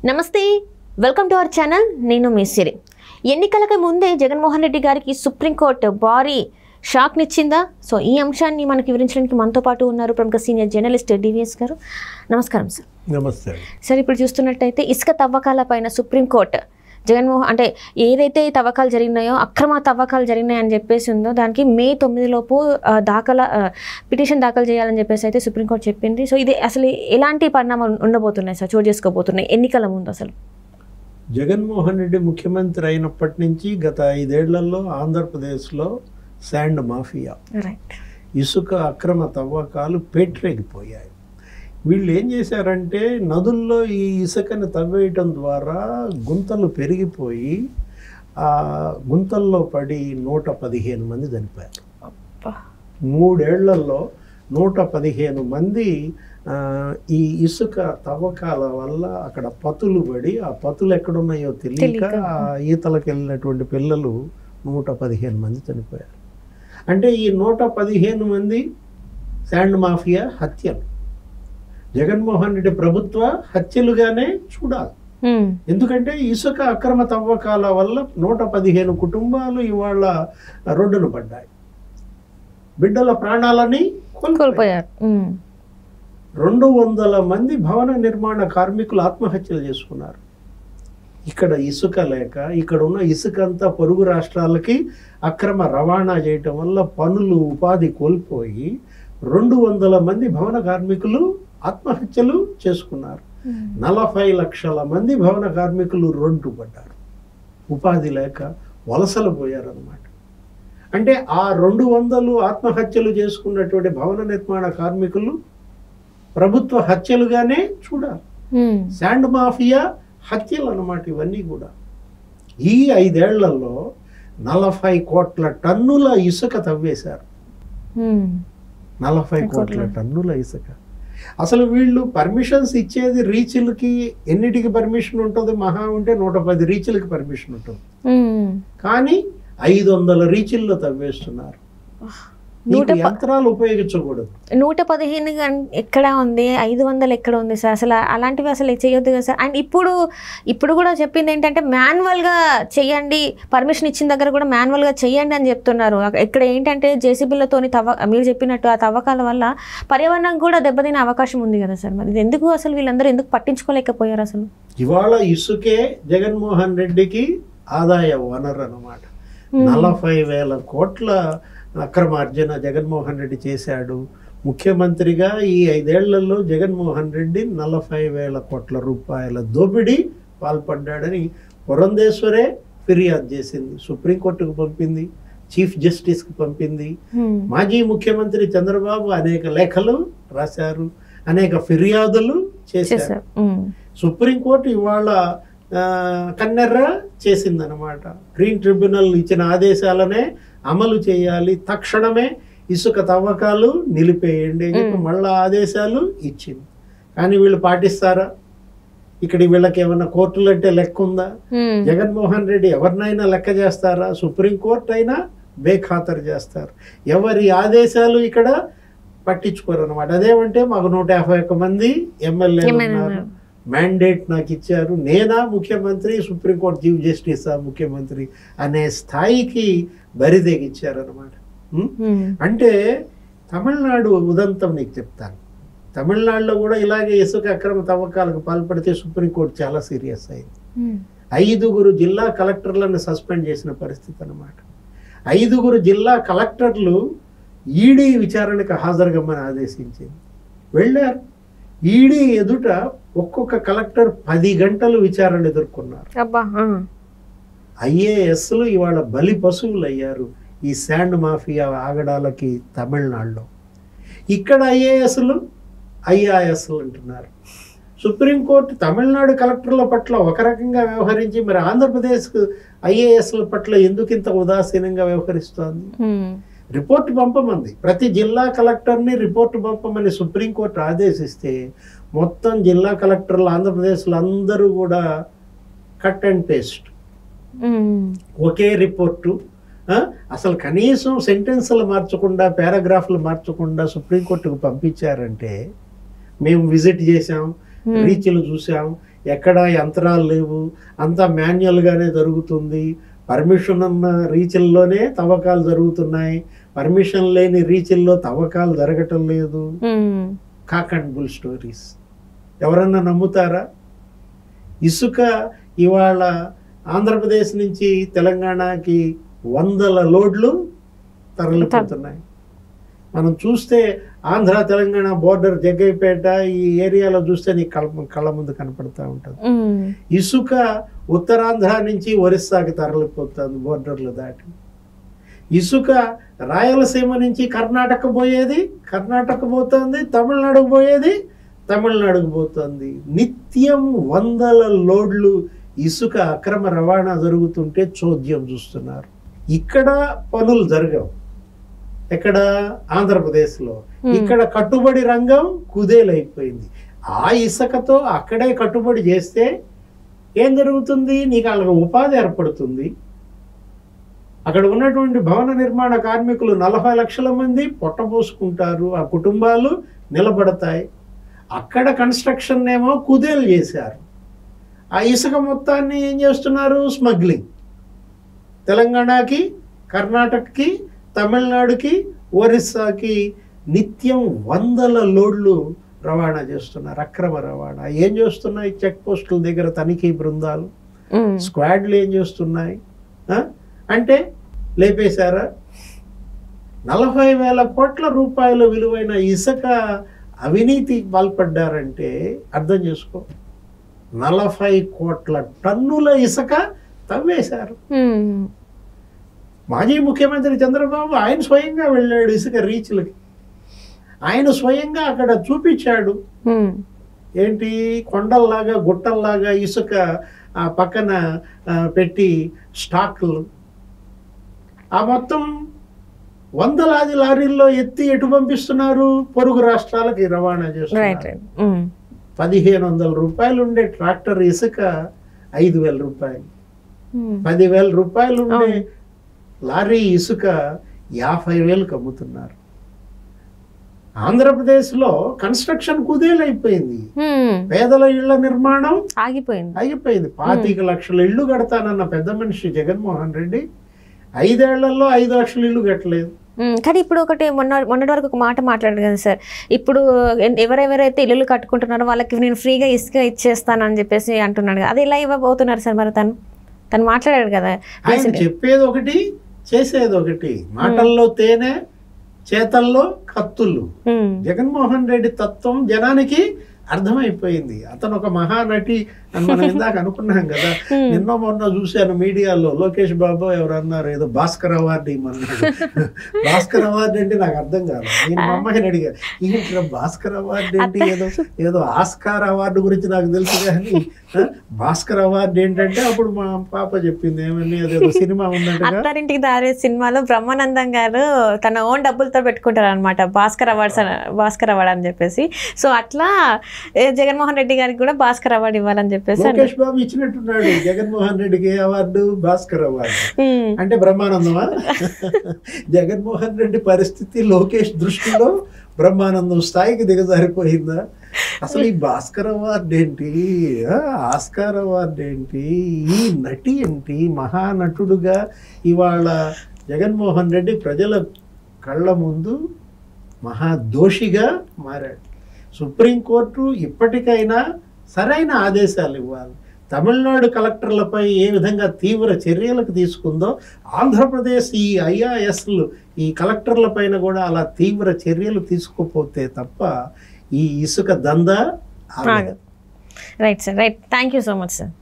నమస్తే, welcome to our channel. నేను మీ సిరి. ఎన్నికలకు ముందే జగన్మోహన్ రెడ్డి గారికి సుప్రీంకోర్టు భారీ షాక్నిచ్చిందా? సో ఈ అంశాన్ని మనకి వివరించడానికి మనతో పాటు ఉన్నారు ప్రముఖ సీనియర్ జర్నలిస్ట్ డివిఎస్ గారు. నమస్కారం సార్. నమస్తే సార్, ఇప్పుడు చూస్తున్నట్టయితే ఇసుక తవ్వకాల పైన సుప్రీంకోర్టు అంటే ఏదైతే తవ్వకాలు జరిగినాయో, అక్రమ తవ్వకాలు జరిగినాయని చెప్పేసి ఉందో దానికి మే 9 లోపు పిటిషన్ దాఖలు చేయాలని చెప్పేసి అయితే సుప్రీంకోర్టు చెప్పింది. సో ఇది అసలు ఎలాంటి పరిణామాలు ఉండబోతున్నాయి సార్, చోటు చేసుకోబోతున్నాయి ఎన్నికల ముందు? అసలు జగన్మోహన్ రెడ్డి ముఖ్యమంత్రి అయినప్పటి నుంచి గత 5 ఏళ్లలో ఆంధ్రప్రదేశ్లో శాండ్ మాఫియా, ఇసుక అక్రమ తవ్వకాలు పేట్రేగిపోయాయి. వీళ్ళు ఏం చేశారంటే నదుల్లో ఈ ఇసుకని తవ్వేయటం ద్వారా గుంతలు పెరిగిపోయి ఆ గుంతల్లో పడి 115 మంది చనిపోయారు. 3 ఏళ్లలో 115 మంది ఈ ఇసుక తవ్వకాల వల్ల అక్కడ పతులు పడి, ఆ పతులు ఎక్కడున్నాయో తెలియక ఈతలకు వెళ్ళినటువంటి పిల్లలు 115 మంది చనిపోయారు. అంటే ఈ 115 మంది శాండ్ మాఫియా హత్యలు జగన్మోహన్ రెడ్డి ప్రభుత్వ హత్యలుగానే చూడాలి. ఎందుకంటే ఇసుక అక్రమ తవ్వకాల వల్ల 115 కుటుంబాలు ఇవాళ రోడ్డున పడ్డాయి, బిడ్డల ప్రాణాలని కోల్పోయారు. 200 మంది భవన నిర్మాణ కార్మికులు ఆత్మహత్యలు చేసుకున్నారు. ఇక్కడ ఇసుక లేక, ఇక్కడ ఉన్న ఇసుక అంతా పొరుగు రాష్ట్రాలకి అక్రమ రవాణా చేయటం వల్ల పనులు, ఉపాధి కోల్పోయి 200 మంది భవన కార్మికులు ఆత్మహత్యలు చేసుకున్నారు. 40 లక్షల మంది భవన కార్మికులు రోడ్డు పడ్డారు, ఉపాధి లేక వలసలు పోయారు అన్నమాట. అంటే ఆ 200 ఆత్మహత్యలు చేసుకున్నటువంటి భవన నిర్మాణ కార్మికులు ప్రభుత్వ హత్యలుగానే చూడాలి. శాండ్ మాఫియా హత్యలు అన్నమాట ఇవన్నీ కూడా. ఈ 5 ఏళ్లలో 40 కోట్ల టన్నుల ఇసుక తవ్వేశారు. 40 కోట్ల టన్నుల ఇసుక. అసలు వీళ్ళు పర్మిషన్స్ ఇచ్చేది రీచ్లకి ఎన్నిటికి పర్మిషన్ ఉంటుంది? మహా ఉంటే 110 రీచ్లకి పర్మిషన్ ఉంటుంది, కానీ 500 రీచ్ల్లో తవ్వేస్తున్నారు. యంత్రాలు ఉపయోగించకూడదు. 115 ఎక్కడ ఉంది, 500 ఎక్కడ ఉంది సార్? అసలు అలాంటివి అసలు చేయొద్దు కదా సార్. అండ్ ఇప్పుడు కూడా చెప్పింది ఏంటంటే మాన్యువల్గా చేయండి, పర్మిషన్ ఇచ్చిన దగ్గర కూడా మాన్యువల్గా చేయండి అని చెప్తున్నారు. ఇక్కడ ఏంటంటే జేసీబీలతో మీరు చెప్పినట్టు ఆ తవ్వకాల వల్ల పర్యావరణం కూడా దెబ్బతినే అవకాశం ఉంది కదా సార్. మరి ఎందుకు అసలు వీళ్ళందరూ ఎందుకు పట్టించుకోలేకపోయారు? అసలు ఇవాళ ఇసుకే జగన్మోహన్ రెడ్డికి ఆదాయ వనరు అన్నమాట. 40,000 కోట్ల అక్రమార్జన జగన్మోహన్ రెడ్డి చేశాడు. ముఖ్యమంత్రిగా ఈ 5 ఏళ్లలో జగన్మోహన్ రెడ్డి 40,000 కోట్ల రూపాయల దోపిడీ పాల్పడ్డాడని పురంధేశ్వరే ఫిర్యాదు చేసింది, సుప్రీంకోర్టుకు పంపింది, చీఫ్ జస్టిస్కి పంపింది. మాజీ ముఖ్యమంత్రి చంద్రబాబు అనేక లేఖలు రాశారు, అనేక ఫిర్యాదులు చేశారు. సుప్రీంకోర్టు ఇవాళ కన్నెర్ర చేసిందనమాట. గ్రీన్ ట్రిబ్యునల్ ఇచ్చిన ఆదేశాలనే అమలు చేయాలి, తక్షణమే ఇసుక తవ్వకాలు నిలిపేయండి అని చెప్పి మళ్ళా ఆదేశాలు ఇచ్చింది. కానీ వీళ్ళు పాటిస్తారా? ఇక్కడ వీళ్ళకి ఏమన్నా కోర్టులు అంటే లెక్క ఉందా? జగన్మోహన్ రెడ్డి ఎవరినైనా లెక్క చేస్తారా? సుప్రీంకోర్టు అయినా బేఖాతరు చేస్తారు. ఎవరి ఆదేశాలు ఇక్కడ పట్టించుకోరు అనమాట. అదేమంటే మాకు 151 మంది ఎమ్మెల్యేలు ఉన్నారు, మ్యాండేట్ నాకు ఇచ్చారు, నేనా ముఖ్యమంత్రి, సుప్రీంకోర్టు చీఫ్ జస్టిస్ ముఖ్యమంత్రి అనే స్థాయికి బరిదెగిచ్చారనమాట. అంటే తమిళనాడు ఉదంతం నీకు చెప్తాను. తమిళనాడులో కూడా ఇలాగే ఇసుక అక్రమ తవ్వకాలకు పాల్పడితే సుప్రీంకోర్టు చాలా సీరియస్ అయింది. 5 జిల్లా కలెక్టర్లను సస్పెండ్ చేసిన పరిస్థితి అనమాట. 5 జిల్లా కలెక్టర్లు ఈడీ విచారణకు హాజరుగమ్మని ఆదేశించింది. వెళ్ళారు. ఈడీ ఎదుట ఒక్కొక్క కలెక్టర్ 10 గంటలు విచారణ ఎదుర్కొన్నారు. ఐఏఎస్లు ఇవాళ బలి పశువులు అయ్యారు ఈ శాండ్ మాఫియా ఆగడాలకి తమిళనాడులో. ఇక్కడ ఐఏఎస్లు ఐఆర్ఎస్లు అంటున్నారు. సుప్రీంకోర్టు తమిళనాడు కలెక్టర్ల పట్ల ఒక రకంగా వ్యవహరించి మరి ఆంధ్రప్రదేశ్ ఐఏఎస్ల పట్ల ఎందుకు ఇంత ఉదాసీనంగా వ్యవహరిస్తోంది? రిపోర్టు పంపమంది, ప్రతి జిల్లా కలెక్టర్ని రిపోర్టు పంపమని సుప్రీంకోర్టు ఆదేశిస్తే మొత్తం జిల్లా కలెక్టర్లు ఆంధ్రప్రదేశ్లో అందరూ కూడా కట్ అండ్ పేస్ట్, ఒకే రిపోర్టు. అసలు కనీసం సెంటెన్స్లు మార్చకుండా, పారాగ్రాఫ్లు మార్చకుండా సుప్రీంకోర్టుకు పంపించారంటే మేము విజిట్ చేసాం, రీచ్లు చూసాం, ఎక్కడ యంత్రాలు లేవు, అంతా మాన్యువల్గానే జరుగుతుంది. పర్మిషన్ ఉన్న రీచ్ల్లోనే తవ్వకాలు జరుగుతున్నాయి, పర్మిషన్ లేని రీచ్ల్లో తవ్వకాలు జరగటం లేదు. Cock and bull stories. ఎవరన్నా నమ్ముతారా? ఇసుక ఇవాళ ఆంధ్రప్రదేశ్ నుంచి తెలంగాణకి 100 లోడ్లు తరలిపోతున్నాయి. మనం చూస్తే ఆంధ్ర తెలంగాణ బోర్డర్ జగ్గైపేట ఈ ఏరియాలో చూస్తే నీ కళ్ళ ముందు కనపడతా ఉంటుంది. ఇసుక ఉత్తరాంధ్ర నుంచి ఒరిస్సాకి తరలిపోతుంది బోర్డర్లు దాటి. ఇసుక రాయలసీమ నుంచి కర్ణాటక పోయేది కర్ణాటక పోతుంది, తమిళనాడుకు పోయేది తమిళనాడుకు పోతుంది. నిత్యం 100 లోడ్లు ఇసుక అక్రమ రవాణా జరుగుతుంటే చోద్యం చూస్తున్నారు. ఇక్కడ పనులు జరగవు, ఎక్కడ ఆంధ్రప్రదేశ్లో. ఇక్కడ కట్టుబడి రంగం కుదేలైపోయింది. ఆ ఇసుకతో అక్కడే కట్టుబడి చేస్తే ఏం జరుగుతుంది? నీకు వాళ్ళకి ఉపాధి ఏర్పడుతుంది. అక్కడ ఉన్నటువంటి భవన నిర్మాణ కార్మికులు 40 లక్షల మంది పొట్టపోసుకుంటారు, ఆ కుటుంబాలు నిలబడతాయి. అక్కడ కన్స్ట్రక్షన్ ఏమో కుదేలు చేశారు. ఆ ఇసుక మొత్తాన్ని ఏం చేస్తున్నారు? స్మగ్లింగ్. తెలంగాణకి, కర్ణాటకకి, తమిళనాడుకి, ఒరిస్సాకి నిత్యం 100 లోడ్లు రవాణా చేస్తున్నారు, అక్రమ రవాణా. ఏం చేస్తున్నాయి? చెక్ పోస్టుల దగ్గర తనిఖీ బృందాలు, స్క్వాడ్లు ఏం చేస్తున్నాయి అంటే లేపేశారా? 40,000 కోట్ల రూపాయల విలువైన ఇసుక అవినీతి పాల్పడ్డారంటే అర్థం చేసుకో. 40 కోట్ల టన్నుల ఇసుక తవ్వేశారు. మాజీ ముఖ్యమంత్రి చంద్రబాబు ఆయన స్వయంగా వెళ్ళాడు ఇసుక రీచ్లకి. ఆయన స్వయంగా అక్కడ చూపించాడు. ఏంటి? కొండల్లాగా గుట్టల్లాగా ఇసుక ఆ పక్కన పెట్టి స్టాక్లు. ఆ మొత్తం 100 లారీల్లో ఎత్తి ఎటు పంపిస్తున్నారు? పొరుగు రాష్ట్రాలకి రవాణా చేస్తున్నారు. 1,500 రూపాయలు ఉండే ట్రాక్టర్ ఇసుక 5,000 రూపాయలు, 10,000 రూపాయలు ఉండే లారీ ఇసుక 50,000కి అమ్ముతున్నారు. ఆంధ్రప్రదేశ్లో కన్స్ట్రక్షన్ కుదేలైపోయింది. పేదల ఇళ్ల నిర్మాణం ఆగిపోయింది. 25 లక్షల ఇళ్లు కడతానన్న పెద్ద మనిషి జగన్మోహన్ రెడ్డి 5 ఏళ్లలో 5 లక్షల ఇల్లు కట్టలేదు. కానీ ఇప్పుడు ఒకటి మొన్నటి వరకు ఒక మాట మాట్లాడారు కదా సార్, ఇప్పుడు ఎవరెవరైతే ఇల్లు కట్టుకుంటున్నారో వాళ్ళకి నేను ఫ్రీగా ఇసుక ఇచ్చేస్తానని చెప్పేసి అంటున్నాడు. అది ఎలా ఇవ్వబోతున్నారు సార్? మరి తను మాట్లాడాడు కదా. ఆయన చెప్పేది ఒకటి, చేసేది ఒకటి. మాటల్లో తేనె, చేతల్లో కత్తులు. జగన్మోహన్ రెడ్డి తత్వం జనానికి అర్థమైపోయింది. అతను ఒక మహానటి అని మనం ఇందాక అనుకున్నాం కదా. నిన్న మొన్న చూశాను మీడియాలో, లోకేష్ బాబు ఎవరన్నారు ఏదో భాస్కర్ అవార్డు ఇమ్మన్నాడు. భాస్కర్ అవార్డు అంటే నాకు అర్థం కాదు. నేను మా అమ్మాయిని అడిగా, ఏంటి భాస్కర్ అవార్డు ఏంటి? ఏదో ఆస్కార్ అవార్డు గురించి నాకు తెలుసు కానీ భాస్కర్ అవార్డు ఏంటంటే అప్పుడు మా పాప చెప్పింది ఏమని, అదేదో సినిమా ఉందంటే అత్తారింటికి దారి సినిమాలో బ్రహ్మానందం గారు తన ఓన్ డబ్బులతో పెట్టుకుంటారు అనమాట భాస్కర్ అవార్డు అని చెప్పేసి. సో అట్లా జగన్మోహన్ రెడ్డి గారికి కూడా భాస్కర్ అవార్డు ఇవ్వాలని చెప్పేసి లోకేష్ బాబు ఇచ్చినట్టున్నాడు. జగన్మోహన్ రెడ్డికి అవార్డు, భాస్కర్ అవార్డు అంటే బ్రహ్మానందమా? జగన్మోహన్ రెడ్డి పరిస్థితి లోకేష్ దృష్టిలో బ్రహ్మానందం స్థాయికి దిగజారిపోయిందా? అసలు ఈ భాస్కర్ అవార్డు ఏంటి, ఆస్కార్ అవార్డు ఏంటి, ఈ నటి ఏంటి? మహానటుడుగా ఇవాళ జగన్మోహన్ రెడ్డి ప్రజల కళ్ళ ముందు మహాదోషిగా మారాడు. సుప్రీంకోర్టు ఇప్పటికైనా సరైన ఆదేశాలు ఇవ్వాలి. తమిళనాడు కలెక్టర్లపై ఏ విధంగా తీవ్ర చర్యలకు తీసుకుందో ఆంధ్రప్రదేశ్ ఈ ఐఆర్ఎస్లు ఈ కలెక్టర్ల పైన కూడా అలా తీవ్ర చర్యలు తీసుకోపోతే తప్ప ఈ ఇసుక దందా ఆగదు. Right sir, right. Thank you so much sir.